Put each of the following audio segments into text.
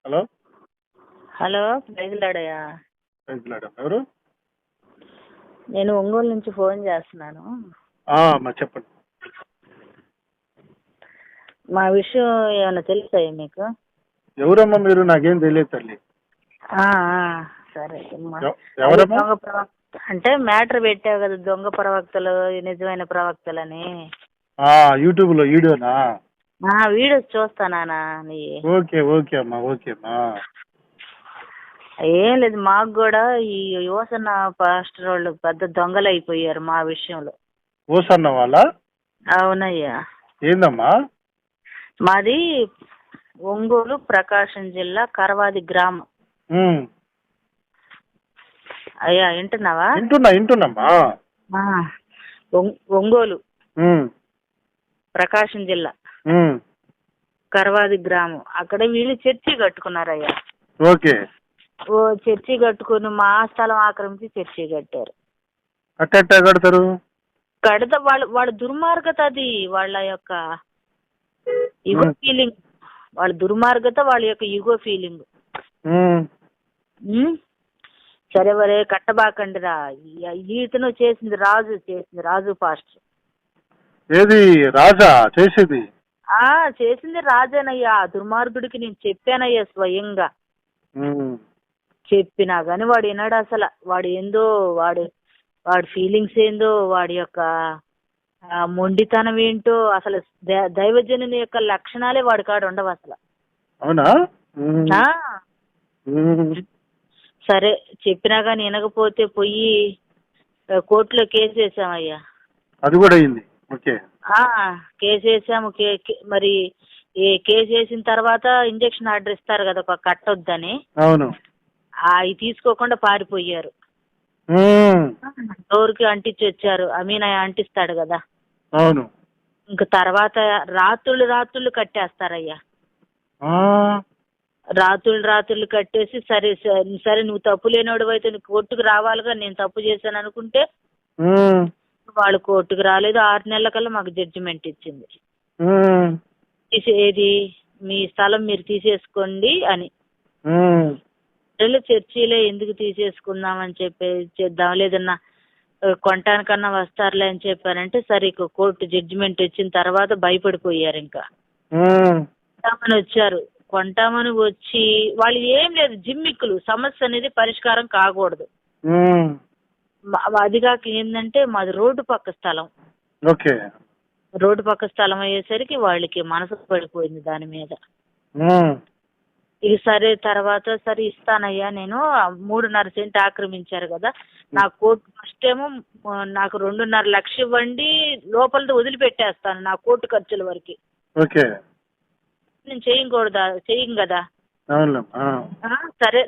Hello. Hello, ప్రైజ్లాడయ్యా. Madam ఎవరు? నేను ఒంగోలు నుంచి ఫోన్ చేస్తున్నాను. మా చెప్పండి. మా విషయం ఏమైనా తెలుసాయా మీకు? ఎవరమ్మా మీరు? నాకేం తెలియదు తల్లి. ఆ, ఆ, సరే అమ్మా. అది ఎవరమ్మా? దొంగ ప్రవక్త అంటే మ్యాటర్ పెట్టావు కదా, దొంగ ప్రవక్తలు నిజమైన ప్రవక్తలని. యూట్యూబ్లో వీడియోనా? వీడియోస్ చూస్తానా నీ? ఓకే ఓకే అమ్మా, ఓకే అమ్మా. ఏం లేదు, మాకు కూడా ఈ యువసన పాస్టర్ వాళ్ళు పెద్ద దొంగలు అయిపోయారు మా విషయంలో. ఓసన్న వాళ్ళ? అవునయ్యా. ఏందమ్మా? మాది ఒంగోలు, ప్రకాశం జిల్లా, కరవాది గ్రామం. అయ్యా వింటున్నావా? వింటున్నామ్మా. ఒంగోలు, ప్రకాశం జిల్లా, కరవాది గ్రామం. అక్కడ వీళ్ళు చర్చి కట్టుకున్నారయ్యా. ఓకే. చర్చి కట్టుకుని మా స్థలం ఆక్రమించి చర్చి కట్టారు. అట్ట కడతారు? కడత వాళ్ళ దుర్మార్గత అది. వాళ్ళ యొక్క ఇగో ఫీలింగ్, వాళ్ళ దుర్మార్గత, వాళ్ళ యొక్క ఇగో ఫీలింగ్. సరే వరే కట్టబాకండిరా. ఈతను చేసింది రాజు పాస్టర్. ఏది రాజా చేసేది? చేసింది రాజేనయ్యా. దుర్మార్గుడికి నేను చెప్పానయ్యా స్వయంగా. చెప్పినా గాని వాడు విన్నాడు. అసలు వాడు ఏందో, వాడి ఫీలింగ్స్ ఏందో, వాడి యొక్క మొండితనం ఏంటో, అసలు దైవజనుని యొక్క లక్షణాలే వాడి కాడ ఉండవు అసలు. అవునా? సరే చెప్పినా గాని వినకపోతే పోయి కోర్టులో కేసు వేసామయ్యా. అది కూడా అయింది. ఓకే. కేసు వేసాము. మరి కేసు వేసిన తర్వాత ఇంజక్షన్ ఆర్డర్ ఇస్తారు కదా, ఒక కట్టొద్దని. అవును. అవి తీసుకోకుండా పారిపోయారు. డోర్కి అంటించి వచ్చారు. అంటిస్తాడు కదా. అవును. ఇంక తర్వాత రాత్రుళ్ళు కట్టేస్తారయ్యా. రాత్రుళ్ళు కట్టేసి సరే నువ్వు తప్పు లేనివాడు అయితే నువ్వు కోర్టుకు రావాలిగా. నేను తప్పు చేశాను అనుకుంటే వాళ్ళు కోర్టుకు రాలేదు. 6 నెలల కల్లా మాకు జడ్జిమెంట్ ఇచ్చింది. ఏది మీ స్థలం మీరు తీసేసుకోండి అని. చర్చిలో ఎందుకు తీసేసుకుందామని చేద్దాం, లేదన్నా కొనటానికన్నా వస్తారులే అని చెప్పారంటే, సరే కోర్టు జడ్జిమెంట్ వచ్చిన తర్వాత భయపడిపోయారు. ఇంకా కొంటామని వచ్చారు. కొంటామని వచ్చి వాళ్ళు ఏం లేదు, జిమ్మిక్కులు. సమస్య అనేది పరిష్కారం కాకూడదు. అది కాక ఏంటంటే మాది రోడ్డు పక్క స్థలం. ఓకే. రోడ్డు పక్క స్థలం అయ్యేసరికి వాళ్ళకి మనసు పడిపోయింది దాని మీద. ఇది సరే తర్వాత సరే ఇస్తానయ్యా, నేను 3.5 సెంట్ ఆక్రమించారు కదా, నా కోర్టు ఫస్ట్ ఏమో నాకు 2.5 లక్షలు ఇవ్వండి, లోపలది వదిలిపెట్టేస్తాను నా కోర్టు ఖర్చుల వరకు. ఓకే. నేను చెయ్యం కదా. సరే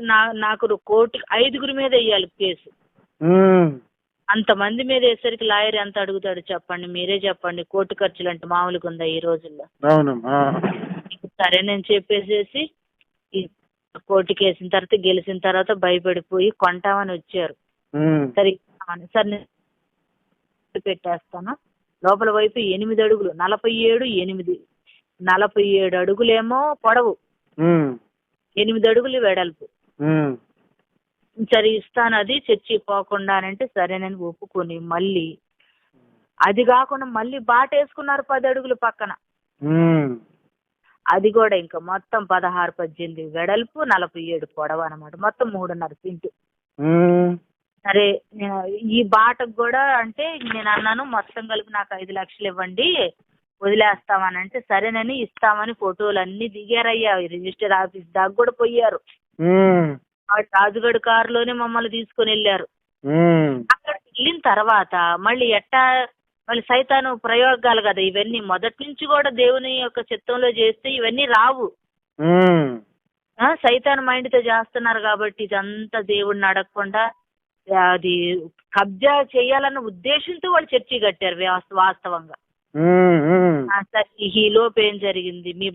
నాకు కోర్టుకి 5గురి మీద వేయాలి కేసు. అంతమంది మీద వేసరికి లాయర్ ఎంత అడుగుతాడు చెప్పండి, మీరే చెప్పండి. కోర్టు ఖర్చులు అంటే మామూలుగా ఉందా ఈ రోజుల్లో? సరే నేను చెప్పేసేసి కోర్టుకి వేసిన తర్వాత, గెలిచిన తర్వాత భయపడిపోయి కొంటామని వచ్చారు. సరే నేను పెట్టేస్తాను. లోపల వైపు 8 అడుగులు, 47 అడుగులేమో పొడవు, 8 అడుగులు వెడల్పు. సరే ఇస్తాను అది, చర్చి పోకుండా అంటే సరే నేను ఒప్పుకొని, మళ్ళీ అది కాకుండా మళ్ళీ బాట వేసుకున్నారు 10 అడుగులు పక్కన. అది కూడా ఇంకా మొత్తం 16-18 వెడల్పు, 47 పొడవు అనమాట. మొత్తం 3.5 సెంటు. సరే ఈ బాటకు కూడా అంటే నేను అన్నాను, మొత్తం కలిపి నాకు 5 లక్షలు ఇవ్వండి వదిలేస్తామని. సరేనని ఇస్తామని ఫోటోలు అన్ని దిగారయ్యా. రిజిస్టర్ ఆఫీస్ దాకా కూడా పోయారు. రాజుగఢ్ కారులోనే మమ్మల్ని తీసుకుని వెళ్ళారు. అక్కడికి వెళ్ళిన తర్వాత మళ్ళీ సైతాను ప్రయోగాలు కదా ఇవన్నీ. మొదటి నుంచి కూడా దేవుని యొక్క చిత్తంలో చేస్తే ఇవన్నీ రావు. సైతాను మైండ్తో చేస్తున్నారు కాబట్టి ఇదంతా దేవుడిని అడగకుండా అది కబ్జా చేయాలన్న ఉద్దేశంతో వాళ్ళు చర్చి కట్టారు వాస్తవంగా. ఈ లోపు ఏం జరిగింది, మీ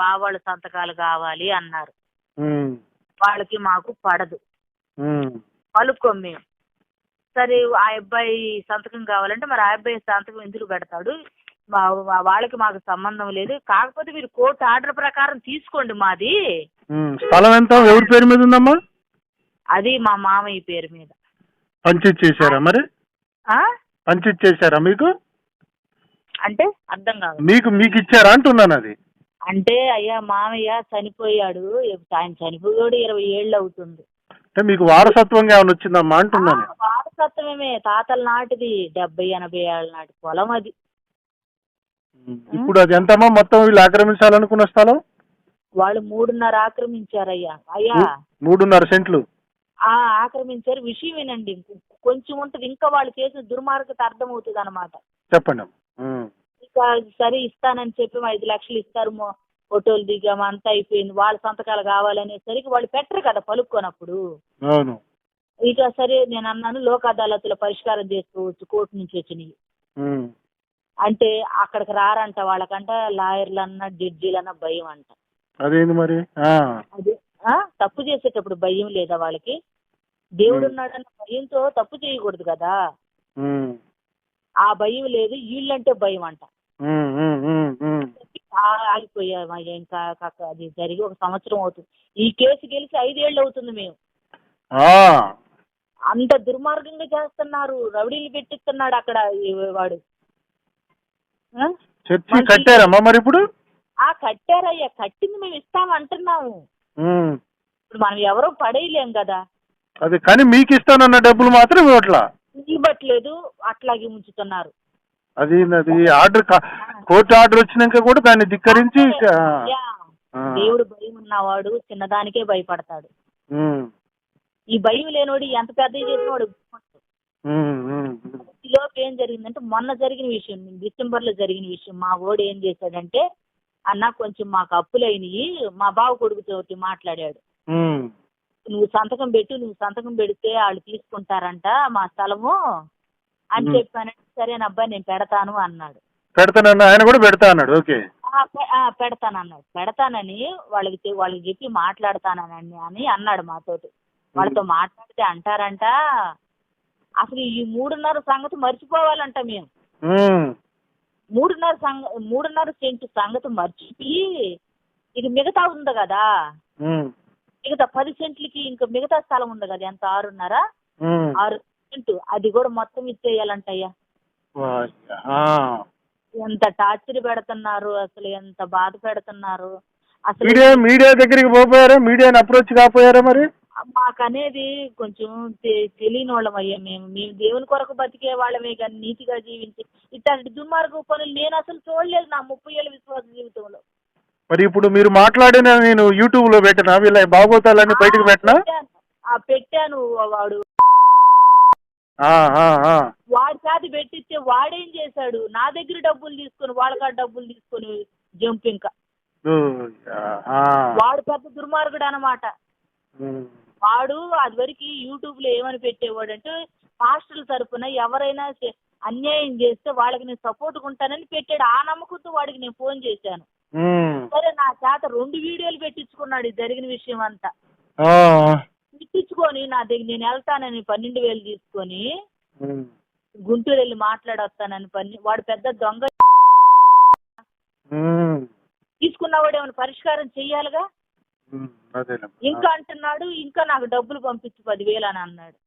బావాళ్ళ సంతకాలు కావాలి అన్నారు. వాళ్ళకి మాకు పడదు, పలుకోం మేము. సరే ఆ అబ్బాయి సంతకం కావాలంటే మరి ఆ అబ్బాయి సంతకం ఎందుకు పెడతాడు, వాళ్ళకి మాకు సంబంధం లేదు. కాకపోతే మీరు కోర్టు ఆర్డర్ ప్రకారం తీసుకోండి మాది, స్థలం ఎంత ఎవరి పేరు మీద ఉందమ్మా? అది మా మామయ్య పేరు మీద. పంచిచ్చేసారా మరి? ఆ? పంచిచ్చేసారా మీకు? అంటే అర్థం కాదు. మీకు ఇచ్చారా అంటున్నాను. అది అంటే అయ్యా మామయ్య చనిపోయాడు, ఆయన చనిపోయాడు 20 ఏళ్ళు అవుతుంది. అంటే మీకు వారసత్వంగా ఏమైనా వచ్చిందమ్మా అంటున్నాను. వారసత్వమే, తాతల నాటిది, 70-80 ఏళ్ళ నాటి పొలం అది. ఇప్పుడు అది ఎంతమ్మా మొత్తం వీళ్ళు ఆక్రమించాలనుకున్న స్థలం? వాళ్ళు 3.5 ఆక్రమించారయ్యా. అయ్యా 3.5 సెంట్లు ఆక్రమించారు. విషయం వినండి, కొంచెం ఉంటది, ఇంకా వాళ్ళు చేసిన దుర్మార్గత అర్థమవుతుంది అన్నమాట. చెప్పండి. ఇంకా సరే ఇస్తానని చెప్పి 5 లక్షలు ఇస్తారు, ఫోటోలు దిగాము, అంతా అయిపోయింది. వాళ్ళ సంతకాలు కావాలనేసరికి వాళ్ళు పెట్టరు కదా పలుక్కోనప్పుడు. అవును. ఇక సరే నేను అన్నాను, లోక్ అదాలత్లో పరిష్కారం చేసుకోవచ్చు, కోర్టు నుంచి వచ్చినాయి అంటే అక్కడికి రారంట. వాళ్ళకంట లాయర్లన్నా జడ్జీలన్నా భయం అంట. అదేంది మరి? అదే తప్పు చేసేటప్పుడు భయం లేదా వాళ్ళకి? దేవుడు ఉన్నాడన్న భయంతో తప్పు చేయకూడదు కదా. ఆ భయం లేదు, వీళ్ళంటే భయం అంట. ఆగిపోయామయ్యా. ఇంకా అది జరిగి 1 సంవత్సరం అవుతుంది. ఈ కేసు గెలిచి 5 ఏళ్ళు అవుతుంది. మేము అంత దుర్మార్గంగా చేస్తున్నారు, రౌడీలు పెట్టిస్తున్నాడు అక్కడ వాడు. కట్టారమ్మా మరి? ఇప్పుడు కట్టారయ్యా, కట్టింది మేము ఇస్తామంటున్నాము. ఇప్పుడు మనం ఎవరో పడేయలేం కదా. అది కానీ మీకు ఇస్తానన్న డబ్బులు మాత్రం ఇవ్వట్లేదు, అట్లాగే ఉంచుతున్నారు. అది ఆర్డర్, కోర్టు ఆర్డర్ వచ్చినాక కూడా దాన్ని ధిక్కరించి. దేవుడు భయం ఉన్నవాడు చిన్నదానికే భయపడతాడు. ఈ భయం లేనివాడు ఎంత పెద్ద చేసినవాడు. ఈలోపు ఏం జరిగిందంటే, మొన్న జరిగిన విషయం, డిసెంబర్లో జరిగిన విషయం, మా వాడు ఏం చేశాడంటే, అన్న కొంచెం మాకు అప్పులైనవి, మా బావ కొడుకుతోటి మాట్లాడాడు. నువ్వు సంతకం పెడితే వాళ్ళు తీసుకుంటారంట మా స్థలము అని చెప్పానంటే, సరేనబ్బా నేను పెడతాను అన్నాడు. ఆయన కూడా పెడతా అన్నాడు. ఓకే, పెడతానన్నాడు. పెడతానని వాళ్ళకి చెప్పి మాట్లాడతానని అని అన్నాడు మాతోటి. వాళ్ళతో మాట్లాడితే అంటారంట, అసలు ఈ 3.5 సంగతి మర్చిపోవాలంట. మేము 3.5 సెంటు సంగతి మర్చిపోయి, ఇది మిగతా ఉంది కదా, మిగతా 10 సెంట్లకి ఇంకా మిగతా స్థలం ఉంది కదా, ఎంత 6.5 సెంటు, అది కూడా మొత్తం ఇచ్చేయాలంటయ్యా. ఎంత టార్చర్ పెడుతున్నారు, అసలు ఎంత బాధ పెడుతున్నారు. అసలు మీడియా దగ్గరికి పోయారా? మీడియాని అప్రోచ్ కాపోయారా మరి? మాకనేది కొంచెం తెలియని వాళ్ళం అయ్యా. మేము దేవుని కొరకు బతికే వాళ్ళమే కానీ నీతిగా జీవించి ఇట్లాంటి దుర్మార్గ పనులు నేను అసలు చూడలేదు నా 30 ఏళ్ళ విశ్వాస జీవితంలో. మరి ఇప్పుడు మీరు మాట్లాడిన నేను యూట్యూబ్ లో పెట్టినా, వీళ్ళ బాగోతాలని బయటకు పెట్టాను. వాడి సాది పెట్టిస్తే వాడేం చేశాడు, నా దగ్గర డబ్బులు తీసుకొని వాళ్ళ డబ్బులు తీసుకొని జంప్. ఇంకా వాడు పెద్ద దుర్మార్గుడు అన్నమాట. వాడు అది వరకు యూట్యూబ్ లో ఏమని పెట్టేవాడు అంటే, పాస్టర్ల తరఫున ఎవరైనా అన్యాయం చేస్తే వాళ్ళకి నేను సపోర్ట్ ఉంటానని పెట్టాడు. ఆ నమ్మకంతో వాడికి నేను ఫోన్ చేశాను. సరే నా చేత 2 వీడియోలు పెట్టించుకున్నాడు ఈ జరిగిన విషయం అంతా. పెట్టించుకొని నా దగ్గర నేను వెళ్తానని 12,000 తీసుకొని గుంటూరు వెళ్ళి మాట్లాడొస్తానని వాడు పెద్ద దొంగ. తీసుకున్నవాడు ఏమైనా పరిష్కారం చెయ్యాలిగా. ఇంకా అంటున్నాడు, ఇంకా నాకు డబ్బులు పంపించు 10,000 అని అన్నాడు.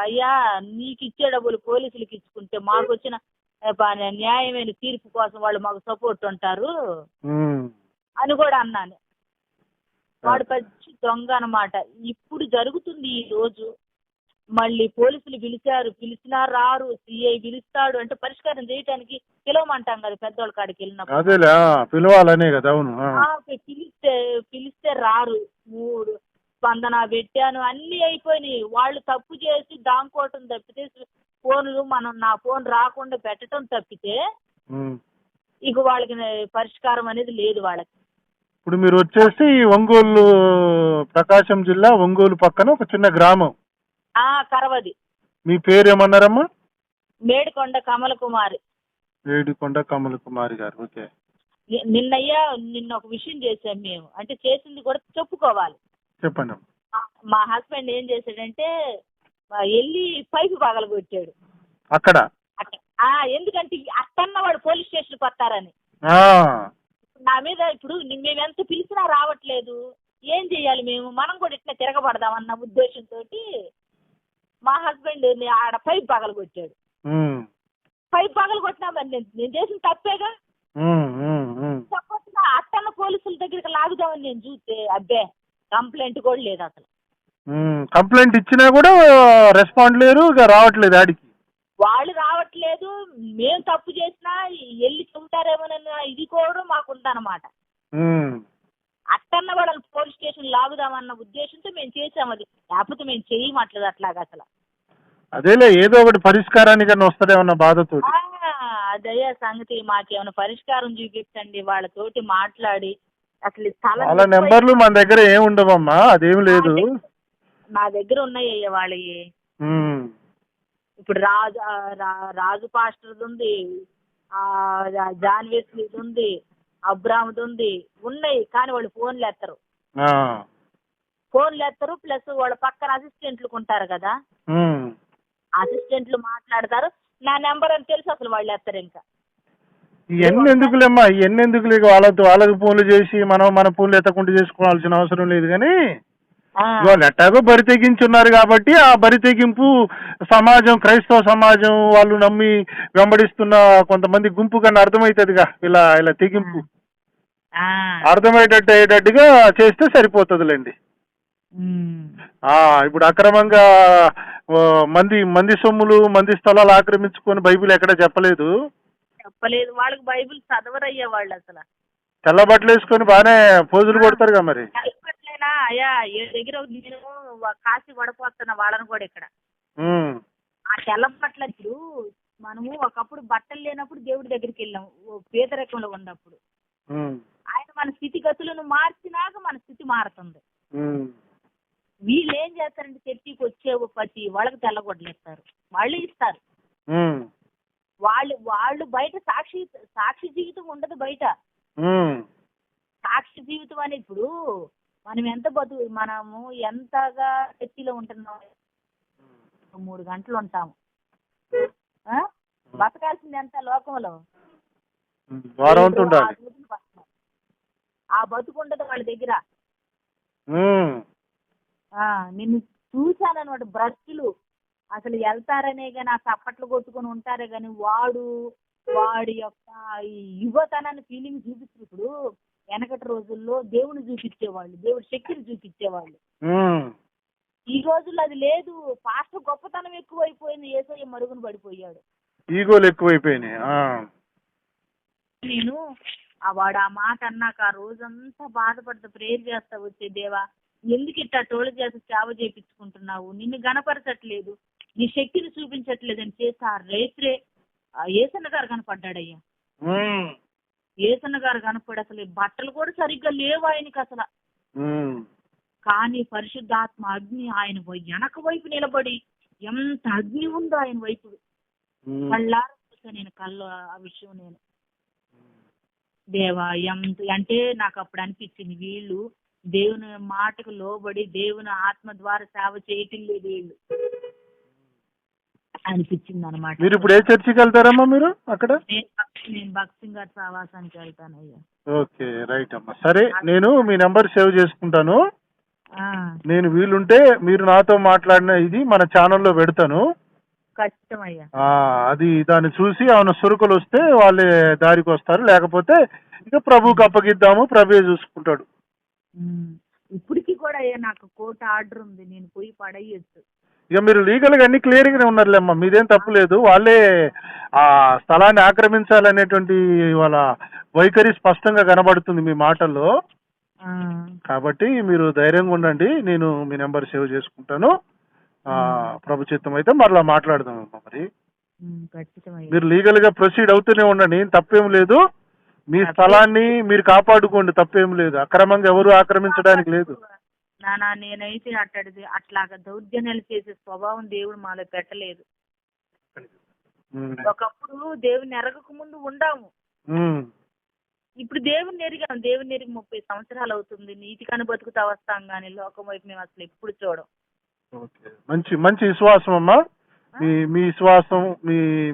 అయ్యా నీకు ఇచ్చే డబ్బులు పోలీసులకు ఇచ్చుకుంటే మాకు వచ్చిన న్యాయమైన తీర్పు కోసం వాళ్ళు మాకు సపోర్ట్ ఉంటారు అని కూడా అన్నాను. వాడు పచ్చి దొంగ అన్నమాట. ఇప్పుడు జరుగుతుంది ఈ రోజు. మళ్ళీ పోలీసులు పిలిచినా రారు, సిఐ పిలుస్తాడు అంటే పరిష్కారం చేయడానికి పిలవమంటాం కదా పెద్దోళ్ళ కాడికి వెళ్ళినప్పుడు. పిలవాలనే కదా. అవును. పిలిస్తే రారు. 3 స్పందన పెట్టాను, అన్ని అయిపోయినాయి. వాళ్ళు తప్పు చేసి దాంకోవటం తప్పితే, ఫోన్లు నా ఫోన్ రాకుండా పెట్టడం తప్పితే ఇక వాళ్ళకి పరిష్కారం అనేది లేదు వాళ్ళకి. ఇప్పుడు మీరు వచ్చేసి ఒంగోలు, ప్రకాశం జిల్లా ఒంగోలు పక్కన ఒక చిన్న గ్రామం కరవది. మీ పేరు ఏమన్నారమ్మా? మేడికొండ కమలకుమారి. మేడికొండ కమలకుమారి గారు. ఓకే. నిన్న ఒక విషయం చేసాం మేము, అంటే చేసింది కూడా చెప్పుకోవాలి. చెప్పండి. మా హస్బెండ్ ఏం చేశాడంటే వెళ్ళి పైపు పగలగొట్టాడు అక్కడ. ఎందుకంటే అట్టన్న వాడు పోలీస్ స్టేషన్కి వస్తారని. నా మీద ఇప్పుడు మేము ఎంత పిలిచినా రావట్లేదు, ఏం చెయ్యాలి మేము? మనం కూడా ఇట్లా తిరగబడదామన్న ఉద్దేశంతో మా హస్బెండ్ ఆడ పైప్ పగలగొట్టాడు. పైప్ పగలగొట్టినా మరి నేను చేసిన తప్పేగా. చెప్పొచ్చిన అట్టన్న పోలీసుల దగ్గరికి లాగుదామని నేను చూస్తే అబ్బే కంప్లైంట్ కూడా లేదు అసలు. కంప్లైంట్ ఇచ్చినా కూడా రెస్పాండ్ లేరు, ఇక రావట్లేదు ఆడికి. వాళ్ళు రావట్లేదు, మేము తప్పు చేసినా వెళ్ళి చెబుతారేమోనన్న ఇది కూడా మాకుందన్నమాట. అట్టన్న వాళ్ళని పోలీస్ స్టేషన్ లాగుదామన్న ఉద్దేశంతో మేము చేసాం అది, లేకపోతే మేము చేయమట్లేదు అట్లాగా అసలు. అదేలే ఏదో ఒకటి పరిష్కారానికి వస్తుందేమన్న బాధతో. అదయ్యా సంగతి, మాకేమైనా పరిష్కారం చూపించండి, వాళ్ళతోటి మాట్లాడి అసలు వాళ్ళ నెంబర్లు మన దగ్గర ఏమి ఉండవమ్మా, అదేం లేదు. నా దగ్గర ఉన్నాయ్యా వాళ్ళవి. ఇప్పుడు రాజు పాస్టర్ది ఉంది, జాన్ వెస్లీది ఉంది, అబ్రామ్ది ఉంది, ఉన్నాయి. కానీ వాళ్ళు ఫోన్లు ఎత్తరు. ప్లస్ వాళ్ళ పక్కన అసిస్టెంట్లు ఉంటారు కదా, అసిస్టెంట్లు మాట్లాడతారు. నా నెంబర్ అని తెలుసు, అసలు వాళ్ళు ఎత్తారు. ఇంకా ఇవన్నీ ఎందుకులేమ్మా, ఇవన్నీ ఎందుకులే, వాళ్ళకి ఫోన్లు చేసి మన ఫోన్లు ఎత్తకుండా చేసుకోవాల్సిన అవసరం లేదు. కానీ వాళ్ళు ఎట్టాగో బరి తెగించున్నారు కాబట్టి ఆ బరి తెగింపు సమాజం, క్రైస్తవ సమాజం వాళ్ళు నమ్మి వెంబడిస్తున్న కొంతమంది గుంపు కన్నా అర్థమవుతుందిగా. ఇలా తెగింపు అర్థమయ్యేటట్టుగా చేస్తే సరిపోతుందిలేండి. ఇప్పుడు అక్రమంగా మంది సొమ్ములు, మంది స్థలాలు ఆక్రమించుకొని బైబిల్ ఎక్కడ చెప్పలేదు. వాళ్ళకి బైబిల్ చదవరయ్యా వాళ్ళు. అసలు తెల్ల బట్టలు వేసుకొని బాగానే పోజులు కొడతారుగా. మరి అయ్యా ఏ దగ్గర నేను కాసి పడిపోతున్నా వాళ్ళని కూడా ఇక్కడ. ఆ తెల్ల బట్టలు ఇప్పుడు మనము ఒకప్పుడు బట్టలు లేనప్పుడు దేవుడి దగ్గరికి వెళ్ళాము, పేదరికంలో ఉన్నప్పుడు. ఆయన మన స్థితిగతులను మార్చినాక మన స్థితి మారుతుంది. వీళ్ళు ఏం చేస్తారంటే చర్చికి వచ్చే ప్రతి వాళ్ళకి తెల్లగొడ్డలు ఇస్తారు, వాళ్ళు ఇస్తారు. వాళ్ళు బయట సాక్షి జీవితం ఉండదు. బయట సాక్షి జీవితం అని ఇప్పుడు మనము ఎంతగా చర్చిలో ఉంటున్నాం, 3 గంటలు ఉంటాము. బతకాల్సింది ఎంత లోకంలో, ఆ బతుకు ఉండదు వాళ్ళ దగ్గర. నిన్ను చూశానన్నమాట, బ్రష్లు అసలు వెళ్తారనే కానీ ఆ చప్పట్లు కొట్టుకొని ఉంటారే కానీ వాడి యొక్క యువతనాన్ని ఫీలింగ్ చూపిస్తారు. ఇప్పుడు వెనకటి రోజుల్లో దేవుని చూపించేవాళ్ళు, దేవుడి శక్తిని చూపించేవాళ్ళు. ఈ రోజుల్లో అది లేదు. పాస్టర్ గొప్పతనం ఎక్కువైపోయింది, యేసయ్య మరుగున పడిపోయాడు, ఈగోలు ఎక్కువైపోయినాయి. నేను వాడు ఆ మాట అన్నాక ఆ రోజంతా బాధపడతా, ప్రేయర్ చేస్తా వచ్చే, దేవా ఎందుకు ఇట్టా టోళ్ళ చేసి సేవ చేయించుకుంటున్నావు, నిన్ను గణపరచట్లేదు, నీ శక్తిని చూపించట్లేదు అని చేసి ఆ రేత్రే ఏసన్న గారు కనపడ్డాడయ్యా. ఏసన్న గారు కనపడి అసలు బట్టలు కూడా సరిగ్గా లేవు ఆయనకి అసలు. కానీ పరిశుద్ధాత్మ అగ్ని ఆయన వెనక వైపు నిలబడి ఎంత అగ్ని ఉందో ఆయన వైపు కళ్ళారా చూసా నేను, కళ్ళు ఆ విషయం. నేను దేవా ఎంత అంటే నాకు అప్పుడు అనిపించింది, వీళ్ళు దేవుని మాటకు లోబడి దేవుని ఆత్మ ద్వారా సేవ చేయటం లేదు వీళ్ళు అనిపించింది అనమాట. మీరు ఇప్పుడు ఏ చర్చికి వెళ్తారమ్మా? మీరు అక్కడ? నేను భక్సింగ్ గారి సహవాసానికి వెళ్తానయ్యా. ఓకే, రైట్ అమ్మా. సరే, నేను మీ నెంబర్ సేవ్ చేసుకుంటాను. నేను వీలుంటే మీరు నాతో మాట్లాడిన ఇది మన ఛానల్లో పెడతాను. ఖచ్చితమయ్యా. అది దాన్ని చూసి ఏమైనా సురుకులు వస్తే వాళ్ళే దారికి వస్తారు, లేకపోతే ఇక ప్రభుకి అప్పగిద్దాము, ప్రభువే చూసుకుంటాడు. ఇప్పటికి కూడా నాకు కోర్టు ఆర్డర్ ఉంది, నేను పోయి పడేయచ్చు. ఇక మీరు లీగల్ గా అన్ని క్లియర్ గానే ఉన్నారులేమ్మా, మీదేం తప్పు లేదు. వాళ్ళే ఆ స్థలాన్ని ఆక్రమించాలనేటువంటి వాళ్ళ వైఖరి స్పష్టంగా కనబడుతుంది మీ మాటల్లో. కాబట్టి మీరు ధైర్యంగా ఉండండి, నేను మీ నెంబర్ సేవ్ చేసుకుంటాను. ప్రభు చిత్తం అయితే మరలా మాట్లాడదామమ్మా. మరి మీరు లీగల్ గా ప్రొసీడ్ అవుతూనే ఉండండి, తప్పేం లేదు. మీ స్థలాన్ని మీరు కాపాడుకోండి, తప్పేం లేదు. అక్రమంగా ఎవరు ఆక్రమించడానికి లేదు. నేనైతే అట్లాగా దౌర్జన్యాలు చేసే స్వభావం దేవుడు మాలో పెట్టలేదు. ఒకప్పుడు దేవుని ఎరగక ముందు ఉండాము, ఇప్పుడు దేవుని ఎరిగాం. దేవుని ఎరిగి 30 సంవత్సరాలు అవుతుంది. నీతికని బతుకుతా వస్తాం కానీ లోకం వైపు మేము అసలు ఎప్పుడు చూడం. మంచి మంచి విశ్వాసం అమ్మా. మీ విశ్వాసం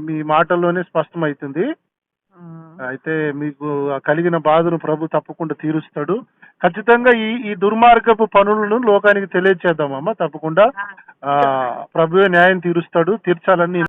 మీ మాటల్లోనే స్పష్టమవుతుంది. అయితే మీకు కలిగిన బాధను ప్రభు తప్పకుండా తీరుస్తాడు. ఖచ్చితంగా ఈ దుర్మార్గపు పనులను లోకానికి తెలియచేద్దామమ్మా తప్పకుండా. ప్రభువే న్యాయం తీరుస్తాడు, తీర్చాలని